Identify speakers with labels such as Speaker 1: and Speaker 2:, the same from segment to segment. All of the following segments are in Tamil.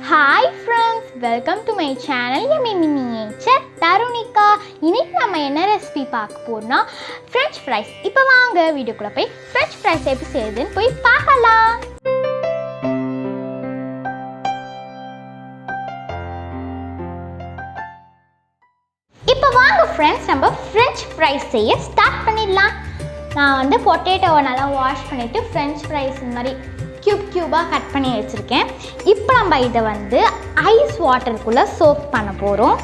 Speaker 1: Hi friends, welcome to my channel Yummy Mini Nature Tharunikha. இன்னைக்கு நம்ம என்ன ரெசிபி பார்க்க போறோம்னா French fries. இப்போ வாங்க வீடியோக்குள்ள போய் French fries எப்படி செய்யறதுன்னு போய் பார்க்கலாம். இப்போ வாங்க friends நம்ம French fries செய்ய ஸ்டார்ட் பண்ணிடலாம். நான் வந்து பொட்டேட்டோவை நல்லா வாஷ் பண்ணிட்டு French fries இந்த மாதிரி கியூபாக கட் பண்ணி வச்சுருக்கேன். இப்போ நம்ம இதை வந்து ஐஸ் வாட்டருக்குள்ளே சோக் பண்ண போகிறோம்.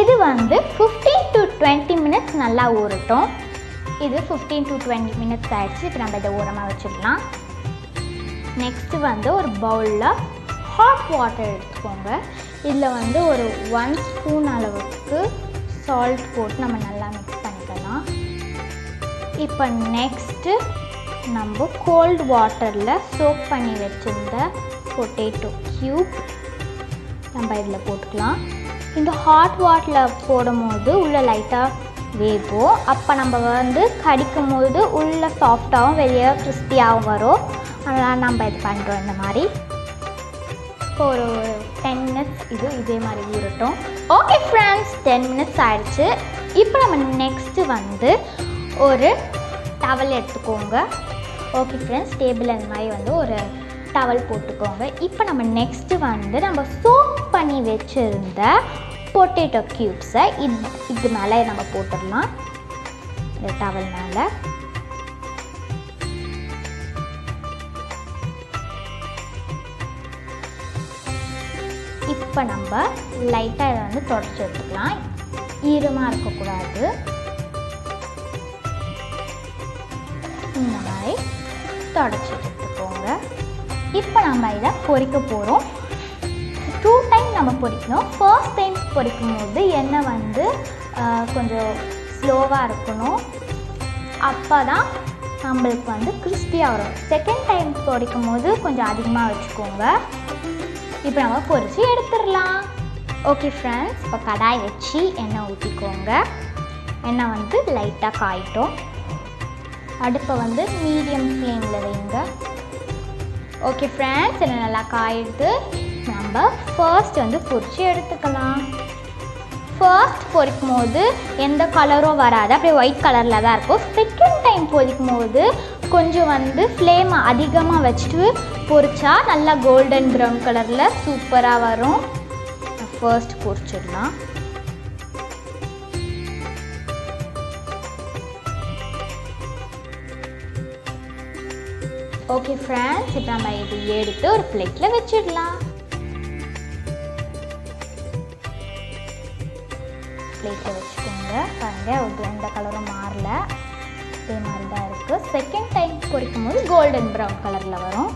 Speaker 1: இது வந்து 15 to 20 minutes நல்லா ஊறட்டும். இது 15 to 20 minutes ஆயிடுச்சு. இப்போ நம்ம இதை ஓரமாக வச்சிடலாம். நெக்ஸ்ட்டு வந்து ஒரு பவுலில் ஹாட் வாட்டர் எடுத்துக்கோங்க. இதில் வந்து ஒரு 1 ஸ்பூன் அளவுக்கு சால்ட் போட்டு நம்ம நல்லா மிக்ஸ் பண்ணிக்கலாம். இப்போ நெக்ஸ்ட்டு நம்ம கோல்டு வாட்டரில் சோக் பண்ணி வச்சுருந்த பொட்டேட்டோ க்யூப் நம்ம இதில் போட்டுக்கலாம். இந்த ஹாட் வாட்டரில் போடும் போது உள்ளே லைட்டாக வேகும். அப்போ நம்ம வந்து கடிக்கும் போது உள்ளே சாஃப்டாகவும் வெளியே கிறிஸ்பியாகவும் வரும். அதனால் நம்ம இது பண்ணுறோம். இந்த மாதிரி இப்போ ஒரு 10 minutes இதே மாதிரி ஊறட்டும். ஓகே ஃப்ரெண்ட்ஸ், 10 minutes ஆயிடுச்சு. இப்போ நம்ம நெக்ஸ்ட்டு வந்து ஒரு டவல் எடுத்துக்கோங்க. ஓகே ஃப்ரெண்ட்ஸ், டேபிள் அந்த மாதிரி வந்து ஒரு டவல் போட்டுக்கோங்க. இப்போ நம்ம நெக்ஸ்ட்டு வந்து நம்ம சோக் பண்ணி வச்சுருந்த பொட்டேட்டோ க்யூப்ஸை இது மேலே நம்ம போட்டுடலாம். இந்த டவல் மேலே இப்போ நம்ம லைட்டாக இதை வந்து தொடச்சி எடுத்துக்கலாம். ஈரமாக இருக்கக்கூடாது. இந்த மாதிரி தொடச்சி எடுத்துக்கோங்க. இப்போ நம்ம இதை பொரிக்க போகிறோம். 2 டைம் நம்ம பொரிக்கணும். ஃபர்ஸ்ட் டைம் பொரிக்கும் போது எண்ணெய் வந்து கொஞ்சம் ஸ்லோவாக இருக்கணும். அப்போ தான் நம்மளுக்கு வந்து கிறிஸ்பியாக வரும். செகண்ட் டைம் பொரிக்கும் போது கொஞ்சம் அதிகமாக வச்சுக்கோங்க. இப்போ நம்ம பொரிச்சு எடுத்துடலாம். ஓகே ஃப்ரெண்ட்ஸ், இப்போ கடாய் வச்சு எண்ணெய் ஊற்றிக்கோங்க. எண்ணெய் வந்து லைட்டாக காயிட்டோம். அடுப்பை வந்து மீடியம் ஃப்ளேமில் வைங்க. ஓகே ஃப்ரெண்ட்ஸ், எண்ணெய் நல்லா காயிடுது. நம்ம ஃபர்ஸ்ட் வந்து பொரிச்சு எடுத்துக்கலாம். ஃபர்ஸ்ட் பொரிக்கும் போது எந்த கலரும் வராது, அப்படியே ஒயிட் கலரில் தான் இருக்கும். செகண்ட் டைம் பொரிக்கும் போது கொஞ்சம் வந்து ஃப்ளேம் அதிகமாக வச்சுட்டு பொரிச்சா நல்லா கோல்டன் ப்ரௌன் கலரில் சூப்பராக வரும். ஃபர்ஸ்ட் பொரிச்சிடலாம். ஓகே ஃப்ரெண்ட்ஸ், இப்போ நம்ம இது எடுத்து ஒரு பிளேட்டில் வச்சிடலாம். பிளேட்டில் வச்சுக்கோங்க. பாருங்கள், எந்த கலரும் மாறல, இதே மாதிரி தான் இருக்குது. செகண்ட் டைம் பொரிக்கும் போது கோல்டன் ப்ரௌன் கலரில் வரும்.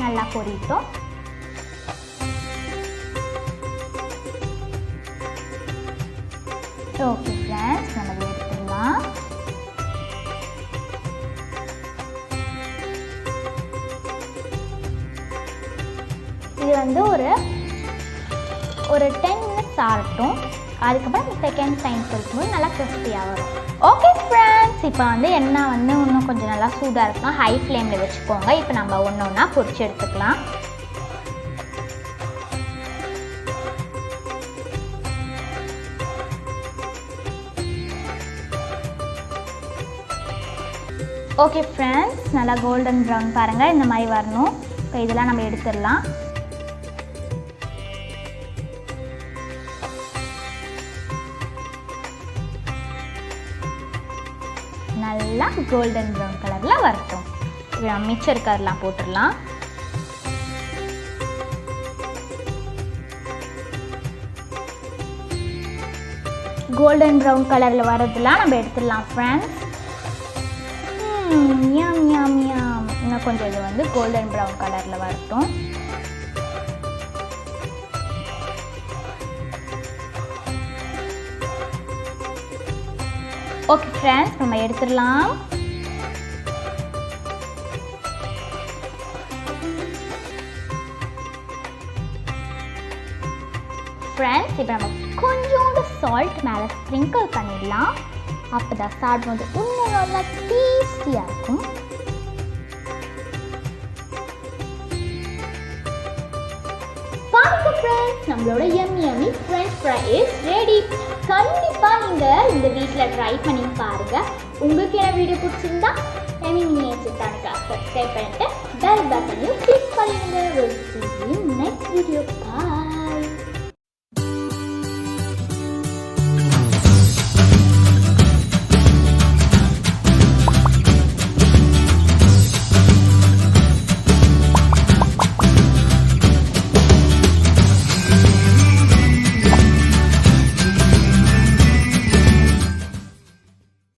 Speaker 1: நல்லா பொரிட்டோம். ஓகே ஃப்ரெண்ட்ஸ், நம்ம எடுத்துடலாம். இது வந்து ஒரு 10 minutes ஆகட்டும். அதுக்கப்புறம் செகண்ட் டைம் பொரிக்கும்போது நல்லா கிறிஸ்பியாக வரும். ஓகே ஃப்ரெண்ட்ஸ், இப்போ வந்து எண்ணெய் வந்து இன்னும் கொஞ்சம் நல்லா சூடாக இருக்கும். ஹை ஃப்ளேமில் வச்சுக்கோங்க. இப்போ நம்ம ஒன்று ஒன்றா பொரிச்சு எடுத்துக்கலாம். ஓகே ஃப்ரெண்ட்ஸ், நல்லா கோல்டன் ப்ரௌன் பாருங்கள், இந்த மாதிரி வரணும். இப்போ இதெல்லாம் நம்ம எடுத்துடலாம். நல்லா கோல்டன் ப்ரௌன் கலரில் வரட்டும். இப்போ மிச்சம் இருக்கிறதெல்லாம் போட்டுடலாம். கோல்டன் ப்ரௌன் கலரில் வரதெல்லாம் நம்ம எடுத்துடலாம் ஃப்ரெண்ட்ஸ். யம் யம் யம். இன்னும் கொஞ்சம் இது வந்து கோல்டன் ப்ரௌன் கலரில் வரட்டும். ஓகே ஃப்ரெண்ட்ஸ், நம்ம எடுத்துடலாம். ஃப்ரெண்ட்ஸ் இப்போ நம்ம கொஞ்சோண்டு சால்ட் மேலே ஸ்ப்ரிங்கிள் பண்ணிடலாம். அப்போ தான் சாப்பிடும்போது இன்னும் நல்லா டேஸ்டியாக இருக்கும். பாருங்க ஃப்ரெண்ட்ஸ், நம்மளோட yummy French fry is ready. கண்டிப்பாக நீங்கள் இந்த வீட்டில் ட்ரை பண்ணி பாருங்கள். உங்களுக்கு என்ன வீடியோ பிடிச்சிருந்தா எம்மி மினியேச்சர் சேனலுக்கு சப்ஸ்கிரைப் பண்ணிட்டு பெல் பட்டனையும் கிளிக் பண்ணிடுங்க. Next video. பாய்.